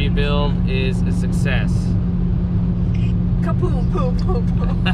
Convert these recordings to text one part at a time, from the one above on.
rebuild is a success. Kaboom, boom, boom, boom.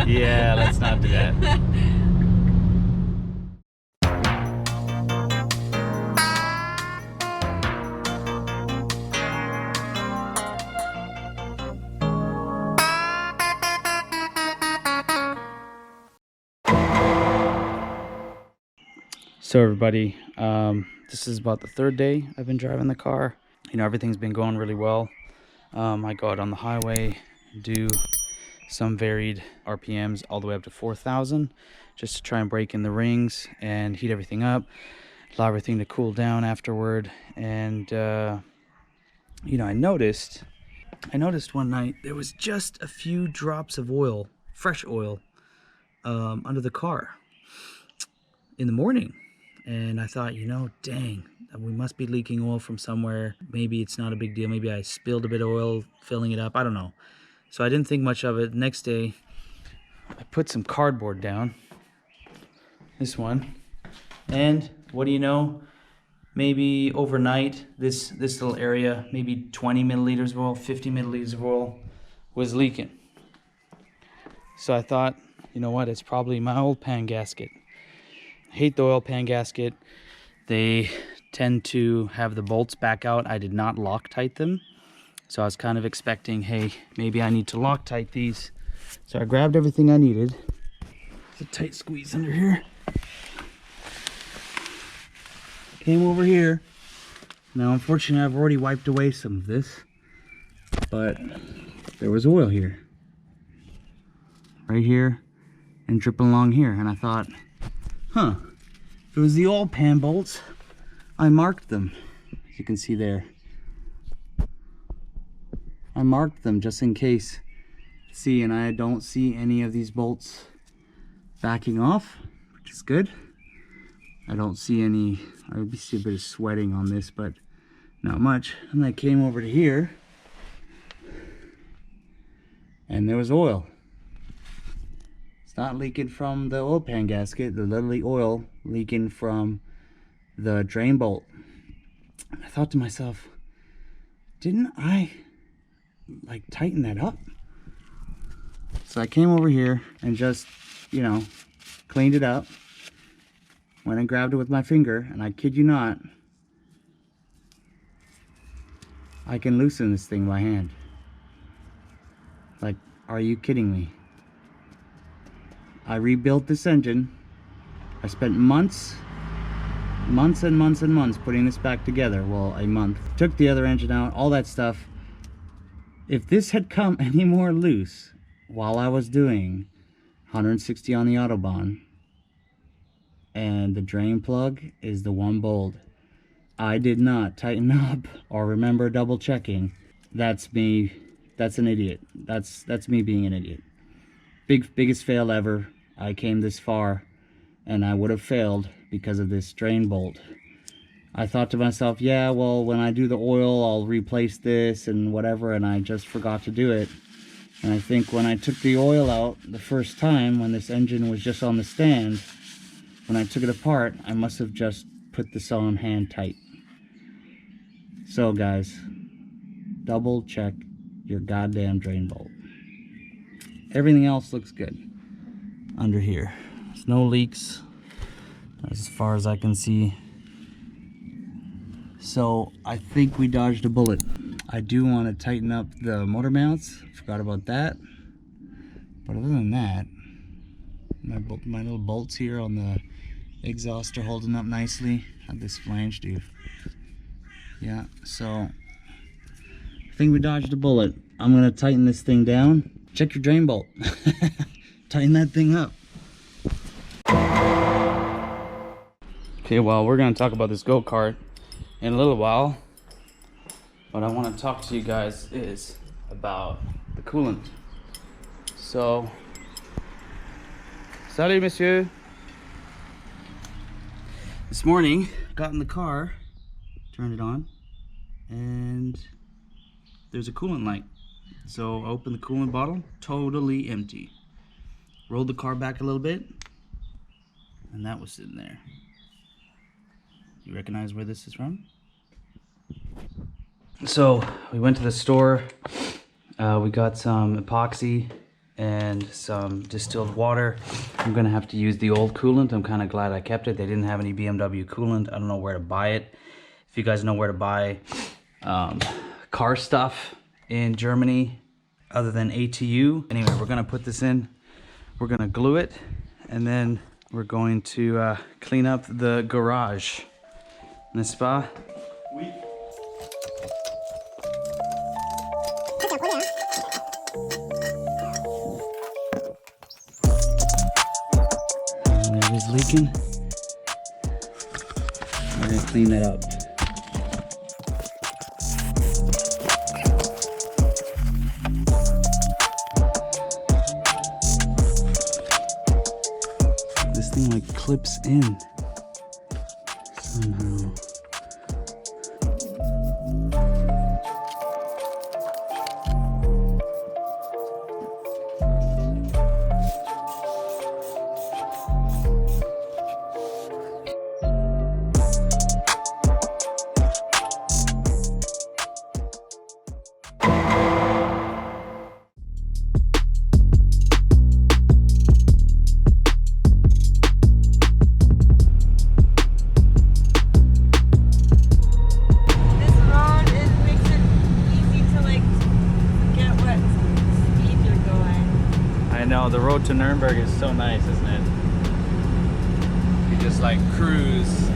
Yeah, let's not do that. So everybody, this is about the third day I've been driving the car. You know, everything's been going really well. I go out on the highway, do some varied RPMs all the way up to 4,000, just to try and break in the rings and heat everything up, allow everything to cool down afterward. And you know, I noticed one night there was just a few drops of oil, fresh oil, under the car in the morning. And I thought, you know, dang, we must be leaking oil from somewhere. Maybe it's not a big deal. Maybe I spilled a bit of oil filling it up. I don't know. So I didn't think much of it. Next day, I put some cardboard down. This one. And what do you know? Maybe overnight, this little area, maybe 20 milliliters of oil, 50 milliliters of oil was leaking. So I thought, you know what? It's probably my old pan gasket. I hate the oil pan gasket. They tend to have the bolts back out. I did not Loctite them. So I was kind of expecting, hey, maybe I need to Loctite these. So I grabbed everything I needed. It's a tight squeeze under here. Came over here. Now, unfortunately, I've already wiped away some of this. But there was oil here. Right here. And dripping along here. And I thought, huh, if it was the oil pan bolts, I marked them, as you can see there. I marked them just in case. See, and I don't see any of these bolts backing off, which is good. I don't see any, I see a bit of sweating on this, but not much. And I came over to here, and there was oil. It's not leaking from the oil pan gasket, there's literally oil leaking from the drain bolt. I thought to myself, didn't I like tighten that up? So I came over here and just, you know, cleaned it up. Went and grabbed it with my finger, and I kid you not, I can loosen this thing by hand. Like, are you kidding me? I rebuilt this engine. I spent months and months and months putting this back together. Well, a month. Took the other engine out, all that stuff. If this had come any more loose while I was doing 160 on the Autobahn, and the drain plug is the one bolt I did not tighten up or remember double checking, that's me. That's an idiot. That's me being an idiot. Biggest fail ever. I came this far and I would have failed because of this drain bolt. I thought to myself, yeah, well, when I do the oil, I'll replace this and whatever, and I just forgot to do it. And I think when I took the oil out the first time, when this engine was just on the stand, when I took it apart, I must have just put this on hand tight. So guys, double check your goddamn drain bolt. Everything else looks good under here. There's no leaks as far as I can see. So I think we dodged a bullet. I do want to tighten up the motor mounts. Forgot about that. But other than that, my little bolts here on the exhaust are holding up nicely. How'd this flange do? Yeah, so I think we dodged a bullet. I'm gonna tighten this thing down. Check your drain bolt. Tighten that thing up. Okay, well, we're gonna talk about this go-kart in a little while. What I want to talk to you guys is about the coolant. So, salut monsieur. This morning, got in the car, turned it on, and there's a coolant light. So I opened the coolant bottle, totally empty. Rolled the car back a little bit, and that was sitting there. You recognize where this is from? So we went to the store, we got some epoxy and some distilled water. I'm gonna have to use the old coolant. I'm kind of glad I kept it. They didn't have any BMW coolant. I don't know where to buy it. If you guys know where to buy car stuff in Germany other than ATU. Anyway, we're gonna put this in, we're gonna glue it, and then we're going to clean up the garage. N'est-ce pas? Oui. There it is leaking. We're gonna clean that up. This thing like clips in somehow. No, the road to Nuremberg is so nice, isn't it? You just like cruise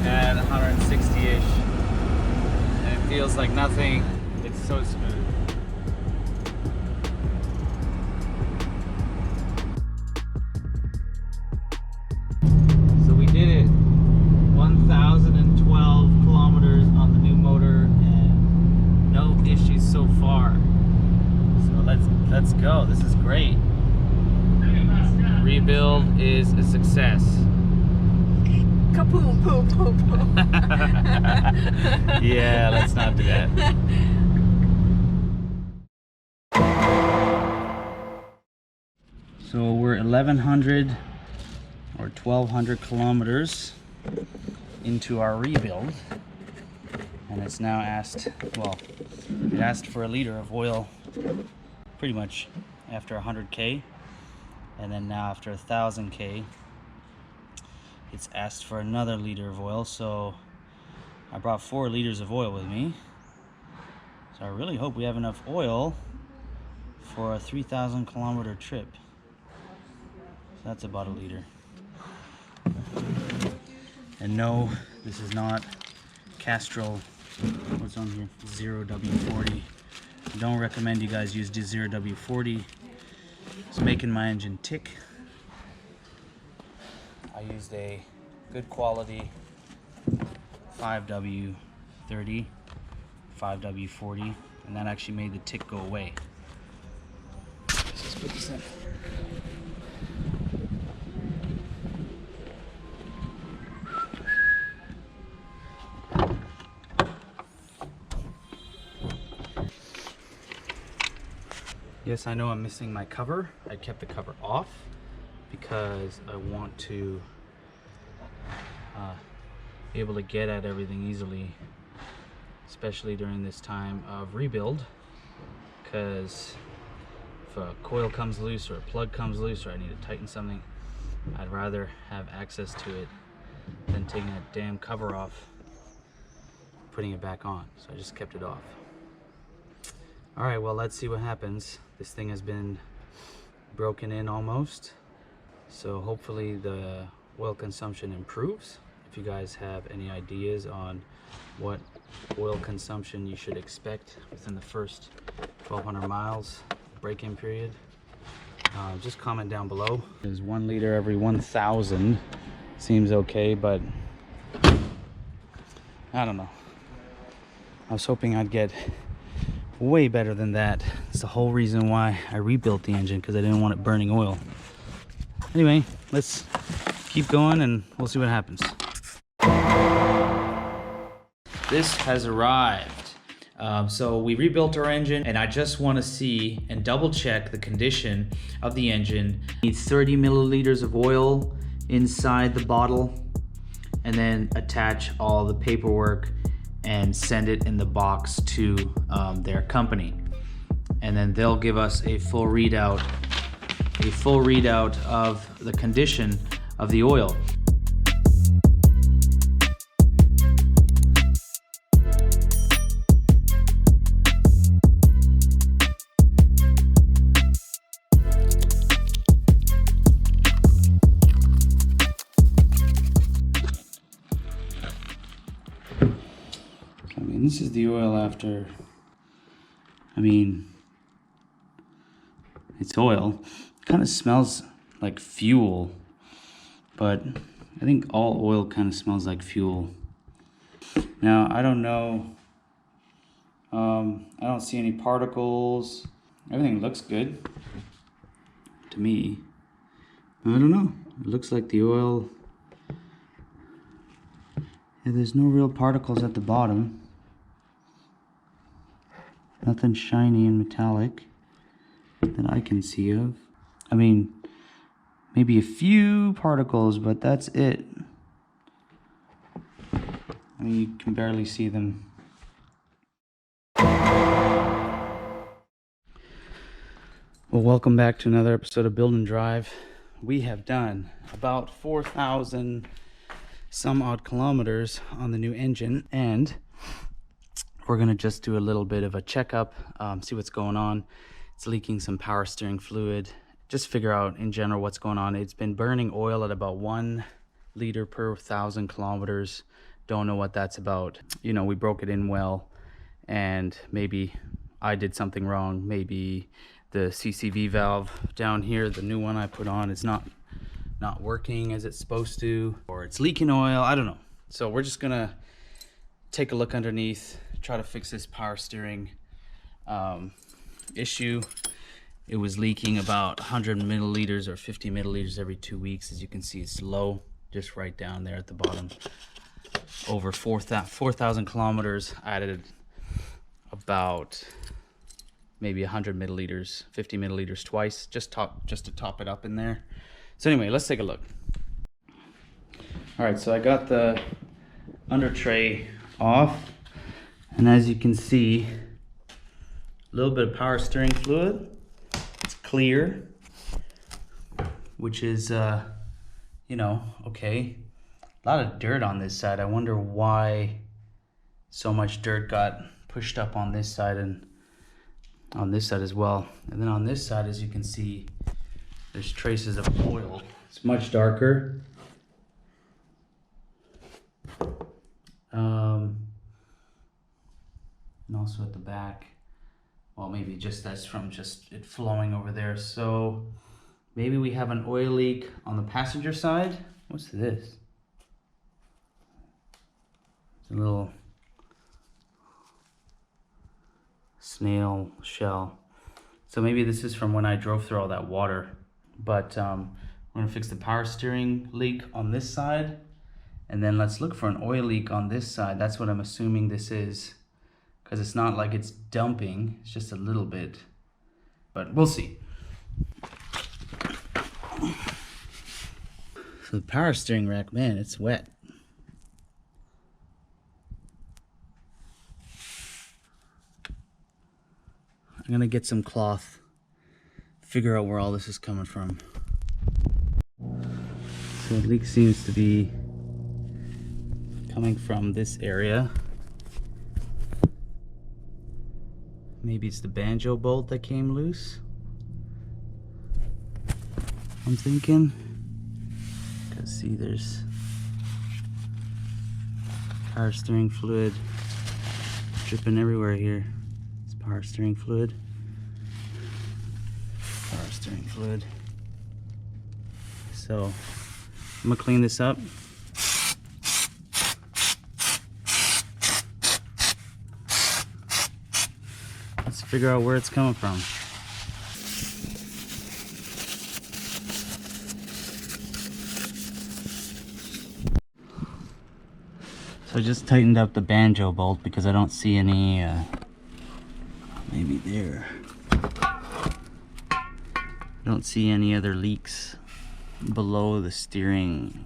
at 160-ish and it feels like nothing. It's so smooth. So we did it. 1,012 kilometers on the new motor and no issues so far. Let's go. This is great. Rebuild is a success. Kaboom, boom, boom, boom. Yeah, let's not do that. So we're 1,100 or 1,200 kilometers into our rebuild, and it's now asked, well, it asked for a liter of oil pretty much after 100K, and then now after 1,000K it's asked for another liter of oil. So I brought 4 liters of oil with me, so I really hope we have enough oil for a 3,000 kilometer trip. So that's about a liter. And no, this is not Castrol, what's on here, 0W40. I don't recommend you guys use the 0W40. It's making my engine tick. I used a good quality 5W30, 5W40, and that actually made the tick go away. Let's just put this in. Yes, I know I'm missing my cover. I kept the cover off because I want to be able to get at everything easily, especially during this time of rebuild, because if a coil comes loose or a plug comes loose or I need to tighten something, I'd rather have access to it than taking that damn cover off, putting it back on. So I just kept it off. All right, well, let's see what happens. This thing has been broken in almost, so hopefully the oil consumption improves. If you guys have any ideas on what oil consumption you should expect within the first 1,200 miles break-in period, just comment down below. There's 1 liter every 1,000. Seems okay, but I don't know. I was hoping I'd get way better than that. It's the whole reason why I rebuilt the engine, because I didn't want it burning oil. Anyway, let's keep going and we'll see what happens. This has arrived. So we rebuilt our engine, and I just want to see and double check the condition of the engine. It needs 30 milliliters of oil inside the bottle, and then attach all the paperwork and send it in the box to their company. And then they'll give us a full readout of the condition of the oil. I mean, this is the oil after, it's oil. It kind of smells like fuel, but I think all oil kind of smells like fuel. Now, I don't know. I don't see any particles. Everything looks good to me. I don't know. It looks like the oil. Yeah, there's no real particles at the bottom. Nothing shiny and metallic that I can see of. I mean, maybe a few particles, but that's it. I mean, you can barely see them. Well, welcome back to another episode of Build and Drive. We have done about 4,000 some odd kilometers on the new engine, and we're gonna just do a little bit of a checkup, see what's going on. It's leaking some power steering fluid. Just figure out in general what's going on. It's been burning oil at about 1 liter per 1,000 kilometers. Don't know what that's about. You know, we broke it in well, and maybe I did something wrong. Maybe the CCV valve down here, the new one I put on, is not working as it's supposed to, or it's leaking oil. I don't know. So we're just gonna take a look underneath, try to fix this power steering issue. It was leaking about 100 milliliters or 50 milliliters every 2 weeks. As you can see, it's low, just right down there at the bottom. Over 4,000 kilometers, I added about maybe 100 milliliters, 50 milliliters twice, just to top it up in there. So anyway, let's take a look. All right, so I got the under tray off, and as you can see, a little bit of power steering fluid. It's clear, which is, you know, okay. A lot of dirt on this side. I wonder why so much dirt got pushed up on this side and on this side as well. And then on this side, as you can see, there's traces of oil. It's much darker. And also at the back, well, maybe just that's from just it flowing over there. So maybe we have an oil leak on the passenger side. What's this? It's a little snail shell. So maybe this is from when I drove through all that water. But we're gonna fix the power steering leak on this side, and then let's look for an oil leak on this side. That's what I'm assuming this is, because it's not like it's dumping, it's just a little bit, but we'll see. So the power steering rack, man, it's wet. I'm gonna get some cloth, figure out where all this is coming from. So the leak seems to be coming from this area. Maybe it's the banjo bolt that came loose, I'm thinking. Because see, there's power steering fluid dripping everywhere here. It's power steering fluid. Power steering fluid. So I'm gonna clean this up. Let's figure out where it's coming from. So I just tightened up the banjo bolt because I don't see any, maybe there. I don't see any other leaks below the steering,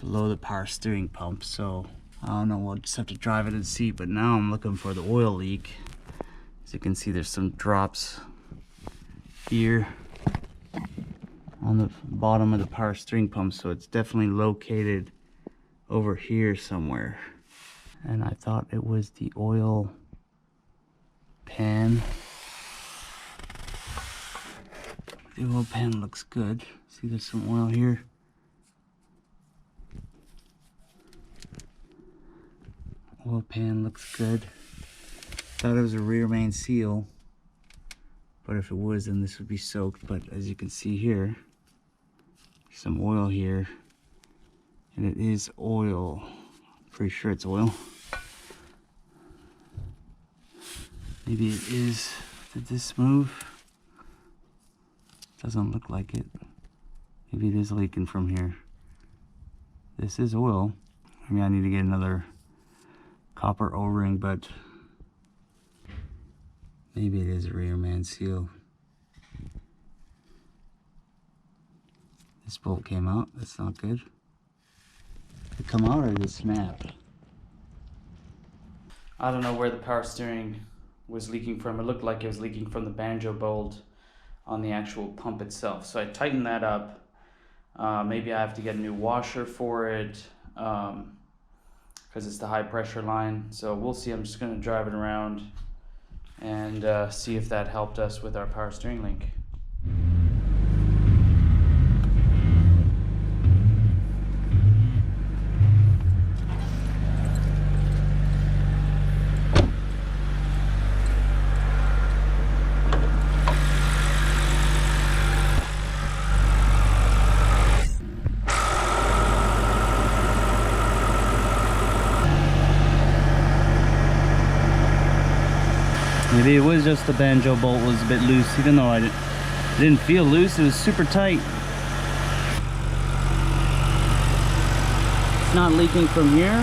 below the power steering pump. So I don't know, we'll just have to drive it and see, but now I'm looking for the oil leak. As you can see, there's some drops here on the bottom of the power steering pump, so it's definitely located over here somewhere. And I thought it was the oil pan. The oil pan looks good. See, there's some oil here. Oil pan looks good. Thought it was a rear main seal, but if it was, then this would be soaked. But as you can see here, some oil here, and it is oil. Pretty sure it's oil. Maybe it is. Did this move? Doesn't look like it. Maybe it is leaking from here. This is oil. I mean, I need to get another copper O-ring, but maybe it is a rear man seal. This bolt came out. That's not good. Did it come out or did it snap? I don't know where the power steering was leaking from. It looked like it was leaking from the banjo bolt on the actual pump itself. So I tightened that up. Maybe I have to get a new washer for it because it's the high pressure line. So we'll see. I'm just going to drive it around and see if that helped us with our power steering leak. Maybe it was just the banjo bolt was a bit loose, even though it didn't feel loose. It was super tight. It's not leaking from here,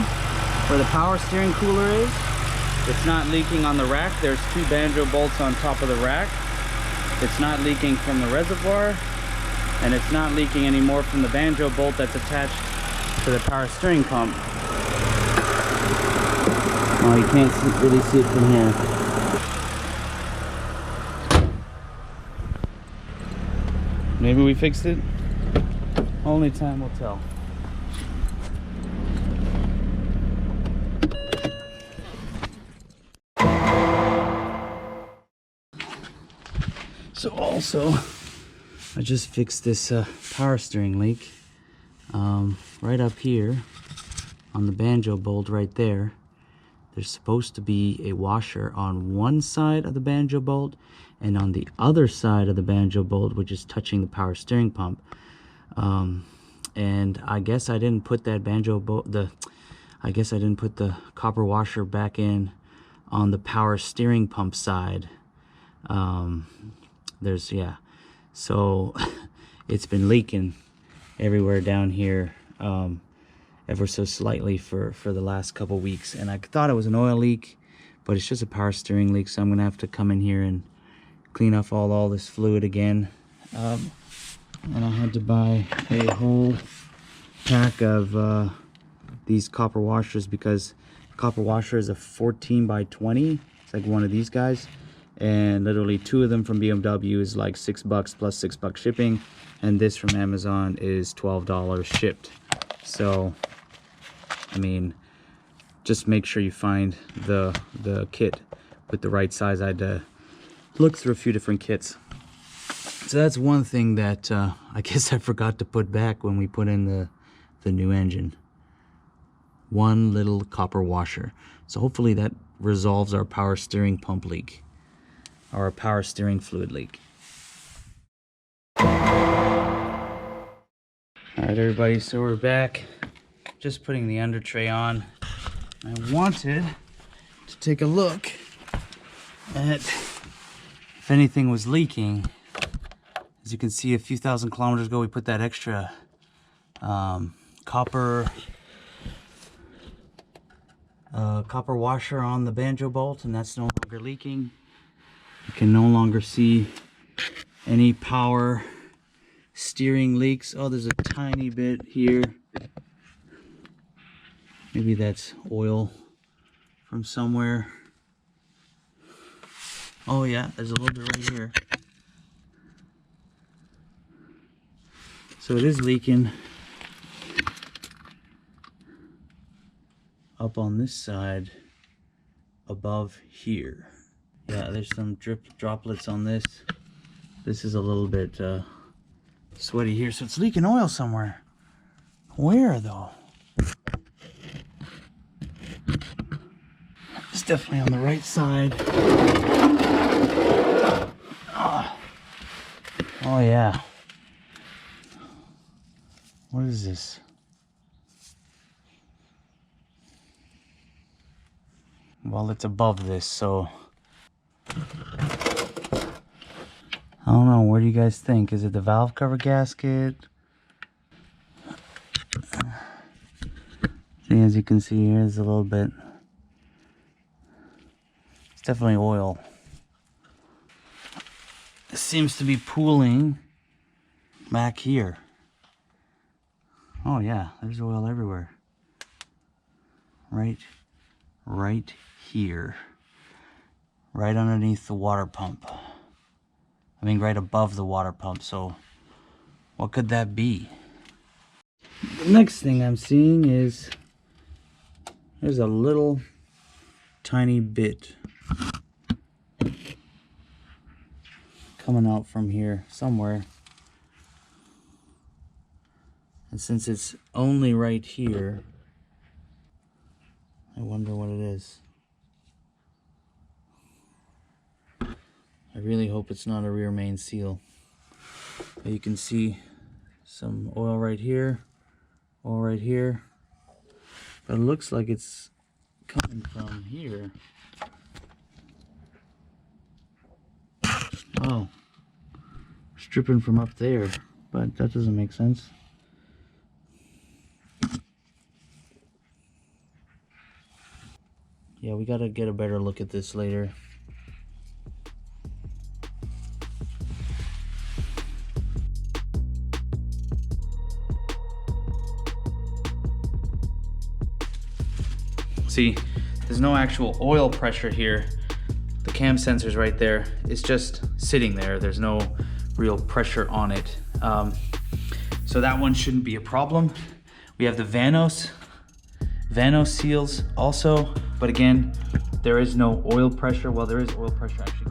where the power steering cooler is. It's not leaking on the rack. There's two banjo bolts on top of the rack. It's not leaking from the reservoir, and it's not leaking anymore from the banjo bolt that's attached to the power steering pump. Oh, you can't really see it from here. Maybe we fixed it. Only time will tell. So also, I just fixed this power steering leak right up here on the banjo bolt right there. There's supposed to be a washer on one side of the banjo bolt and on the other side of the banjo bolt, which is touching the power steering pump. And I guess I didn't put that banjo bolt, I guess I didn't put the copper washer back in on the power steering pump side. So it's been leaking everywhere down here, ever so slightly for the last couple weeks. And I thought it was an oil leak, but it's just a power steering leak. So I'm gonna have to come in here and clean off all this fluid again. And I had to buy a whole pack of these copper washers, because copper washer is a 14 by 20. It's like one of these guys, and literally two of them from BMW is like $6 plus $6 shipping, and this from Amazon is $12 shipped. So I mean, just make sure you find the kit with the right size. I had to look through a few different kits. So that's one thing that I guess I forgot to put back when we put in the new engine. One little copper washer. So hopefully that resolves our power steering pump leak, our power steering fluid leak. All right, everybody, so we're back. Just putting the under tray on. I wanted to take a look at if anything was leaking. As you can see, a few thousand kilometers ago, we put that extra copper washer on the banjo bolt, and that's no longer leaking. You can no longer see any power steering leaks. Oh, there's a tiny bit here. Maybe that's oil from somewhere. Oh yeah, there's a little bit right here. So it is leaking up on this side above here. Yeah, there's some droplets on this. This is a little bit sweaty here, so it's leaking oil somewhere. Where though? It's definitely on the right side. Oh yeah. What is this? Well, it's above this, so I don't know. What do you guys think? Is it the valve cover gasket? See, as you can see here, there's a little bit. It's definitely oil. This seems to be pooling back here. Oh yeah, there's oil everywhere. Right here. Right underneath the water pump. I mean, right above the water pump. So what could that be? The next thing I'm seeing is there's a little tiny bit coming out from here somewhere. And since it's only right here, I wonder what it is. I really hope it's not a rear main seal. But you can see some oil right here, oil right here. But it looks like it's coming from here. Oh, it's dripping from up there, but that doesn't make sense. Yeah, we gotta get a better look at this later. See, there's no actual oil pressure here. The cam sensor's right there. It's just sitting there. There's no real pressure on it. So that one shouldn't be a problem. We have the Vanos seals also, but again, there is no oil pressure. Well, there is oil pressure actually